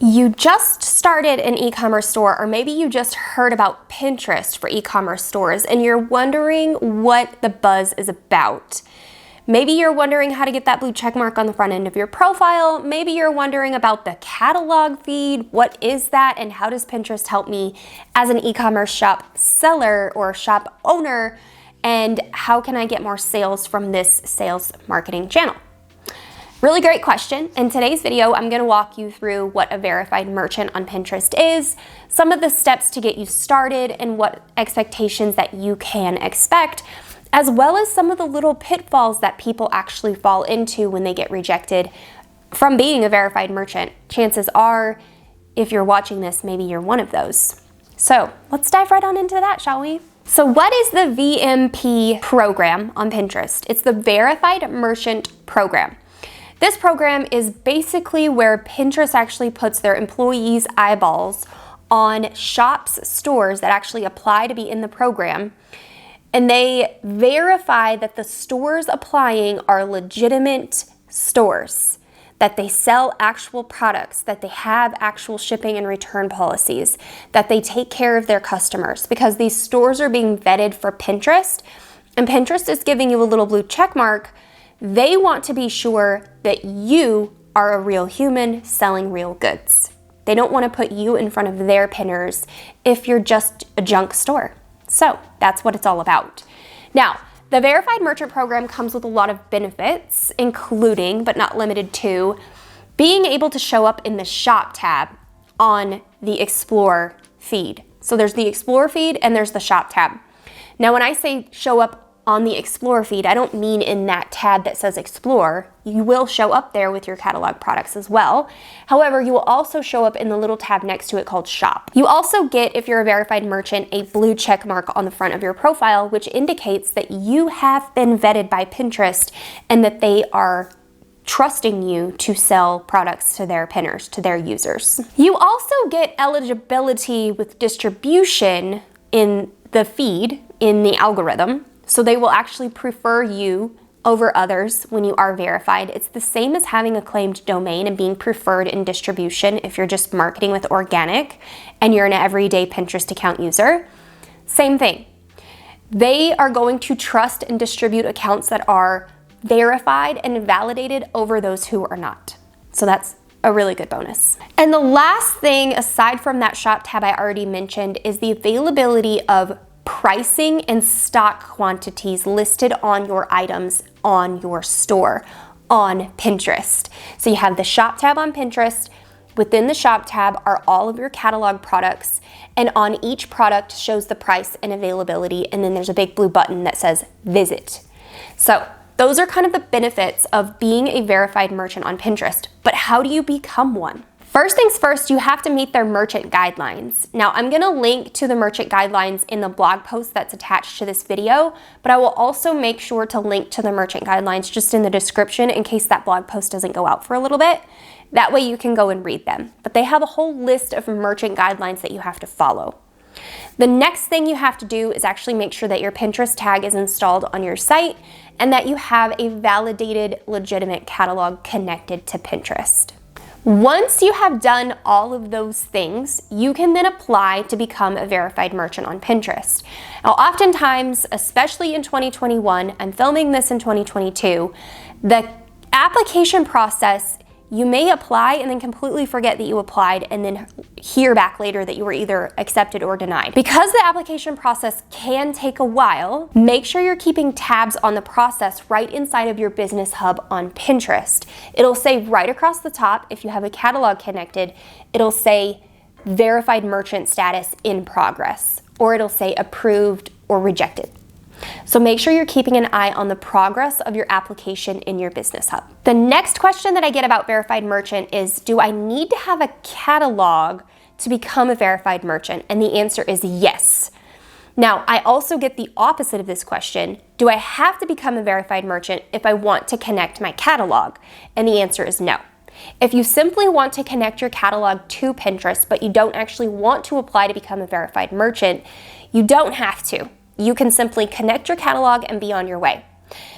You just started an e-commerce store, or maybe you just heard about Pinterest for e-commerce stores and you're wondering what the buzz is about. Maybe you're wondering how to get that blue check mark on the front end of your profile. Maybe you're wondering about the catalog feed. What is that and how does Pinterest help me as an e-commerce shop seller or shop owner? And how can I get more sales from this sales marketing channel? Really great question. In today's video, I'm going to walk you through what a verified merchant on Pinterest is, some of the steps to get you started, and what expectations that you can expect, as well as some of the little pitfalls that people actually fall into when they get rejected from being a verified merchant. Chances are, if you're watching this, maybe you're one of those. So let's dive right on into that, shall we? So what is the VMP program on Pinterest? It's the Verified Merchant Program. This program is basically where Pinterest actually puts their employees' eyeballs on shops, stores that actually apply to be in the program, and they verify that the stores applying are legitimate stores, that they sell actual products, that they have actual shipping and return policies, that they take care of their customers, because these stores are being vetted for Pinterest, and Pinterest is giving you a little blue check mark. They want to be sure that you are a real human selling real goods. They don't want to put you in front of their pinners if you're just a junk store. So that's what it's all about. Now, the Verified Merchant Program comes with a lot of benefits, including, but not limited to, being able to show up in the Shop tab on the Explore feed. So there's the Explore feed and there's the Shop tab. Now, when I say show up on the Explore feed, I don't mean in that tab that says Explore. You will show up there with your catalog products as well. However, you will also show up in the little tab next to it called Shop. You also get, if you're a verified merchant, a blue check mark on the front of your profile, which indicates that you have been vetted by Pinterest and that they are trusting you to sell products to their pinners, to their users. You also get eligibility with distribution in the feed, in the algorithm. So they will actually prefer you over others when you are verified. It's the same as having a claimed domain and being preferred in distribution if you're just marketing with organic and you're an everyday Pinterest account user. Same thing. They are going to trust and distribute accounts that are verified and validated over those who are not. So that's a really good bonus. And the last thing, aside from that Shop tab I already mentioned, is the availability of pricing and stock quantities listed on your items on your store on Pinterest. So you have the Shop tab on Pinterest. Within the Shop tab are all of your catalog products, and on each product shows the price and availability, and then there's a big blue button that says Visit. So those are kind of the benefits of being a verified merchant on Pinterest. But how do you become one? First things first, you have to meet their merchant guidelines. Now, I'm gonna link to the merchant guidelines in the blog post that's attached to this video, but I will also make sure to link to the merchant guidelines just in the description in case that blog post doesn't go out for a little bit. That way you can go and read them. But they have a whole list of merchant guidelines that you have to follow. The next thing you have to do is actually make sure that your Pinterest tag is installed on your site and that you have a validated, legitimate catalog connected to Pinterest. Once you have done all of those things, you can then apply to become a verified merchant on Pinterest. Now, oftentimes, especially in 2021, I'm filming this in 2022, the application process, you may apply and then completely forget that you applied and then hear back later that you were either accepted or denied. Because the application process can take a while, make sure you're keeping tabs on the process right inside of your business hub on Pinterest. It'll say right across the top, if you have a catalog connected, it'll say verified merchant status in progress, or it'll say approved or rejected. So make sure you're keeping an eye on the progress of your application in your business hub. The next question that I get about verified merchant is, do I need to have a catalog to become a verified merchant? And the answer is yes. Now, I also get the opposite of this question. Do I have to become a verified merchant if I want to connect my catalog? And the answer is no. If you simply want to connect your catalog to Pinterest, but you don't actually want to apply to become a verified merchant, you don't have to. You can simply connect your catalog and be on your way.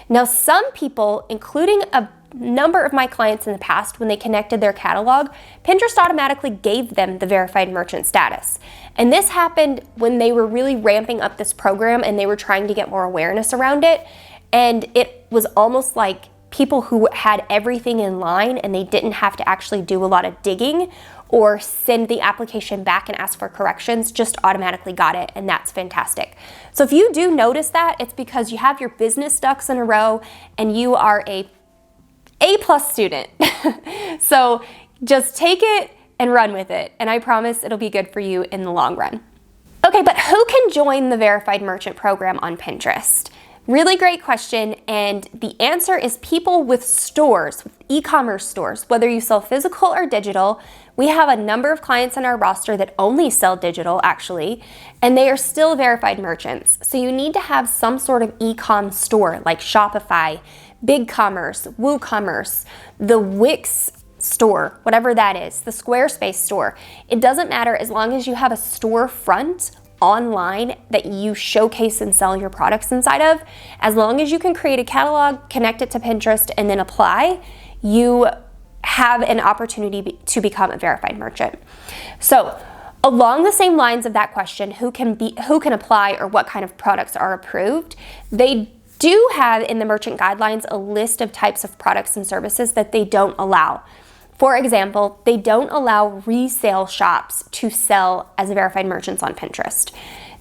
Now, some people, including a number of my clients in the past, when they connected their catalog, Pinterest automatically gave them the verified merchant status. And this happened when they were really ramping up this program and they were trying to get more awareness around it. And it was almost like people who had everything in line and they didn't have to actually do a lot of digging or send the application back and ask for corrections, just automatically got it, and that's fantastic. So if you do notice that, it's because you have your business ducks in a row and you are a A+ student. So just take it and run with it, and I promise it'll be good for you in the long run. Okay, but who can join the Verified Merchant program on Pinterest? Really great question, and the answer is people with stores, with e-commerce stores, whether you sell physical or digital. We have a number of clients on our roster that only sell digital, actually, and they are still verified merchants. So you need to have some sort of e-com store like Shopify, BigCommerce, WooCommerce, the Wix store, whatever that is, the Squarespace store. It doesn't matter as long as you have a storefront online that you showcase and sell your products inside of. As long as you can create a catalog, connect it to Pinterest, and then apply, you have an opportunity to become a verified merchant. So along the same lines of that question, who can apply or what kind of products are approved, they do have in the merchant guidelines a list of types of products and services that they don't allow. For example, they don't allow resale shops to sell as verified merchants on Pinterest.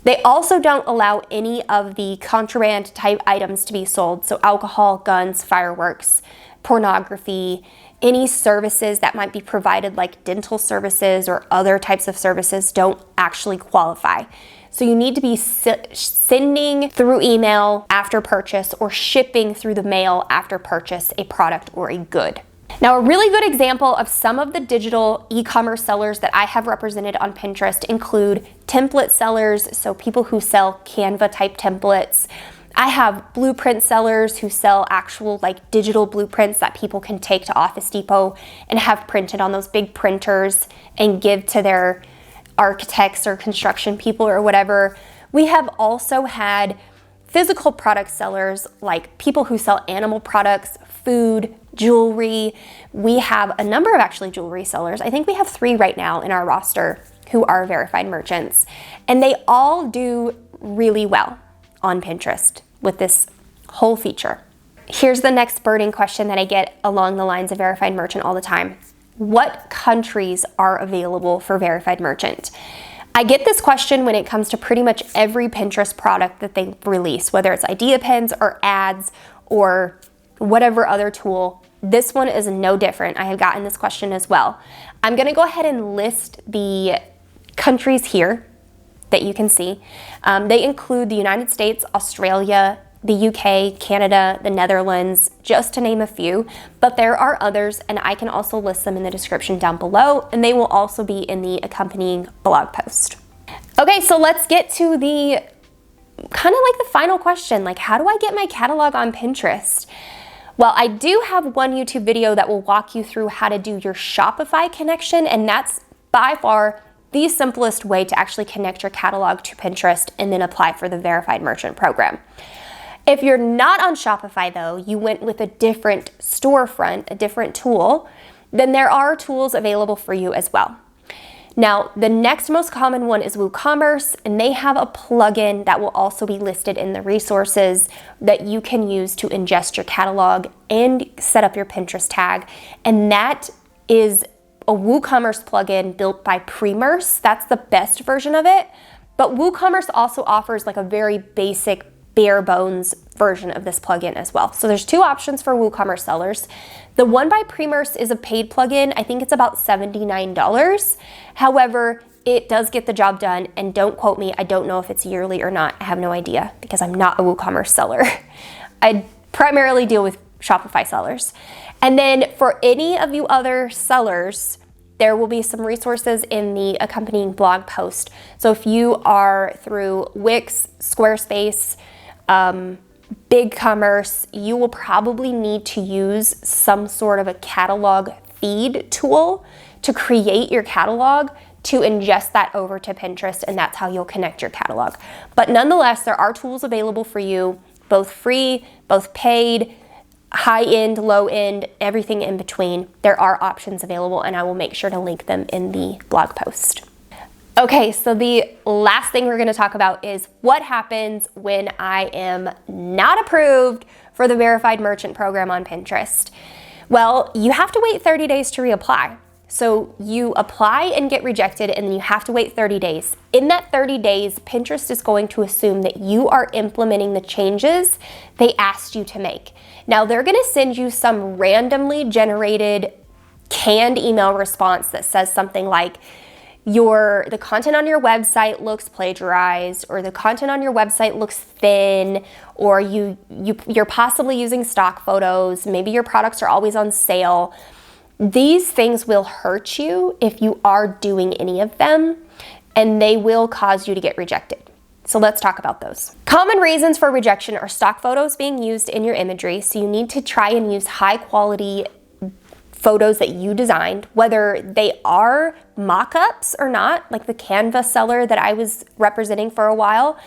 They also don't allow any of the contraband type items to be sold, so alcohol, guns, fireworks, pornography, any services that might be provided like dental services or other types of services don't actually qualify. So you need to be sending through email after purchase or shipping through the mail after purchase a product or a good. Now, a really good example of some of the digital e-commerce sellers that I have represented on Pinterest include template sellers, so people who sell Canva type templates. I have blueprint sellers who sell actual like digital blueprints that people can take to Office Depot and have printed on those big printers and give to their architects or construction people or whatever. We have also had physical product sellers like people who sell animal products, food, jewelry. We have a number of actually jewelry sellers. I think we have 3 right now in our roster who are verified merchants, and they all do really well on Pinterest with this whole feature. Here's the next burning question that I get along the lines of verified merchant all the time. What countries are available for verified merchant? I get this question when it comes to pretty much every Pinterest product that they release, whether it's idea pins or ads or whatever other tool. This one is no different. I have gotten this question as well. I'm gonna go ahead and list the countries here that you can see. They include the United States, Australia, the UK, Canada, the Netherlands, just to name a few, but there are others, and I can also list them in the description down below, and they will also be in the accompanying blog post. Okay, so let's get to the kind of like the final question, like how do I get my catalog on Pinterest? Well, I do have one YouTube video that will walk you through how to do your Shopify connection, and that's by far the simplest way to actually connect your catalog to Pinterest and then apply for the Verified Merchant program. If you're not on Shopify though, you went with a different storefront, a different tool, then there are tools available for you as well. Now, the next most common one is WooCommerce, and they have a plugin that will also be listed in the resources that you can use to ingest your catalog and set up your Pinterest tag. And that is a WooCommerce plugin built by Premerse. That's the best version of it. But WooCommerce also offers like a very basic bare bones version of this plugin as well. So there's 2 options for WooCommerce sellers. The one by Premerse is a paid plugin. I think it's about $79. However, it does get the job done, and don't quote me, I don't know if it's yearly or not. I have no idea because I'm not a WooCommerce seller. I primarily deal with Shopify sellers. And then for any of you other sellers, there will be some resources in the accompanying blog post. So if you are through Wix, Squarespace, BigCommerce, you will probably need to use some sort of a catalog feed tool to create your catalog to ingest that over to Pinterest, and that's how you'll connect your catalog. But nonetheless, there are tools available for you, both free, both paid, high end, low end, everything in between. There are options available, and I will make sure to link them in the blog post. Okay, so the last thing we're gonna talk about is what happens when I am not approved for the Verified Merchant program on Pinterest. Well, you have to wait 30 days to reapply. So you apply and get rejected, and then you have to wait 30 days. In that 30 days, Pinterest is going to assume that you are implementing the changes they asked you to make. Now, they're gonna send you some randomly generated canned email response that says something like, the content on your website looks plagiarized, or the content on your website looks thin, or you're possibly using stock photos, maybe your products are always on sale. These things will hurt you if you are doing any of them, and they will cause you to get rejected. So let's talk about those. Common reasons for rejection are stock photos being used in your imagery, so you need to try and use high quality photos that you designed, whether they are mock-ups or not, like the Canva seller that I was representing for a while.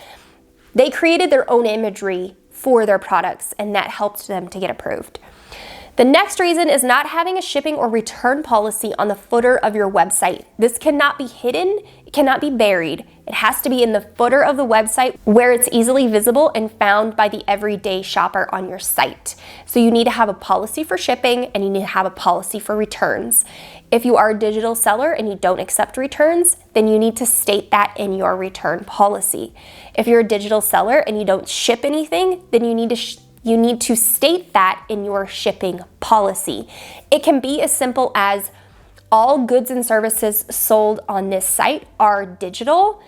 They created their own imagery for their products, and that helped them to get approved. The next reason is not having a shipping or return policy on the footer of your website. This cannot be hidden, it cannot be buried. It has to be in the footer of the website where it's easily visible and found by the everyday shopper on your site. So you need to have a policy for shipping, and you need to have a policy for returns. If you are a digital seller and you don't accept returns, then you need to state that in your return policy. If you're a digital seller and you don't ship anything, then you need to state that in your shipping policy. It can be as simple as all goods and services sold on this site are digital,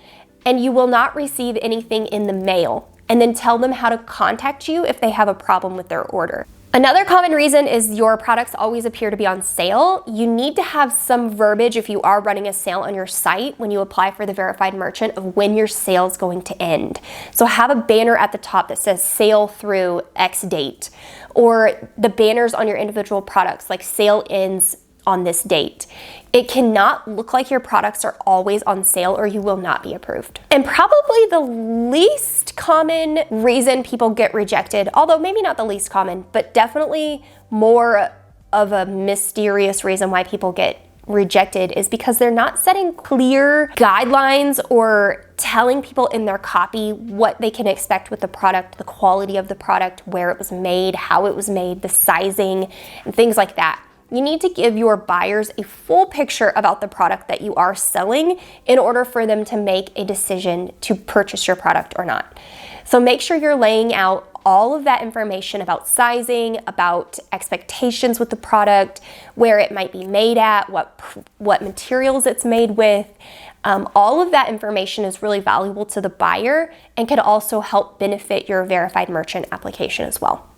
and you will not receive anything in the mail, and then tell them how to contact you if they have a problem with their order. Another common reason is your products always appear to be on sale. You need to have some verbiage if you are running a sale on your site when you apply for the Verified Merchant of when your sale is going to end. So have a banner at the top that says sale through X date, or the banners on your individual products like sale ends on this date. It cannot look like your products are always on sale, or you will not be approved. And probably the least common reason people get rejected, although maybe not the least common, but definitely more of a mysterious reason why people get rejected, is because they're not setting clear guidelines or telling people in their copy what they can expect with the product, the quality of the product, where it was made, how it was made, the sizing, and things like that. You need to give your buyers a full picture about the product that you are selling in order for them to make a decision to purchase your product or not. So make sure you're laying out all of that information about sizing, about expectations with the product, where it might be made at, what materials it's made with. All of that information is really valuable to the buyer and can also help benefit your Verified Merchant application as well.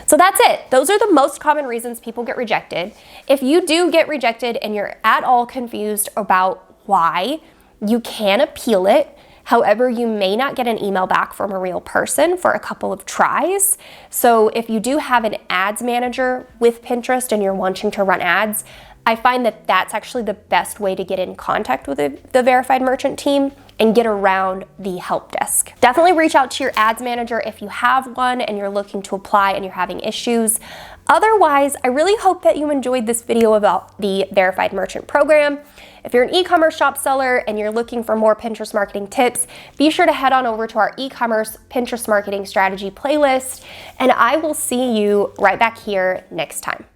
So that's it. Those are the most common reasons people get rejected. If you do get rejected and you're at all confused about why, you can appeal it. However, you may not get an email back from a real person for a couple of tries. So if you do have an ads manager with Pinterest and you're wanting to run ads, I find that that's actually the best way to get in contact with the Verified Merchant team and get around the help desk. Definitely reach out to your ads manager if you have one and you're looking to apply and you're having issues. Otherwise, I really hope that you enjoyed this video about the Verified Merchant program. If you're an e-commerce shop seller and you're looking for more Pinterest marketing tips, be sure to head on over to our e-commerce Pinterest marketing strategy playlist, and I will see you right back here next time.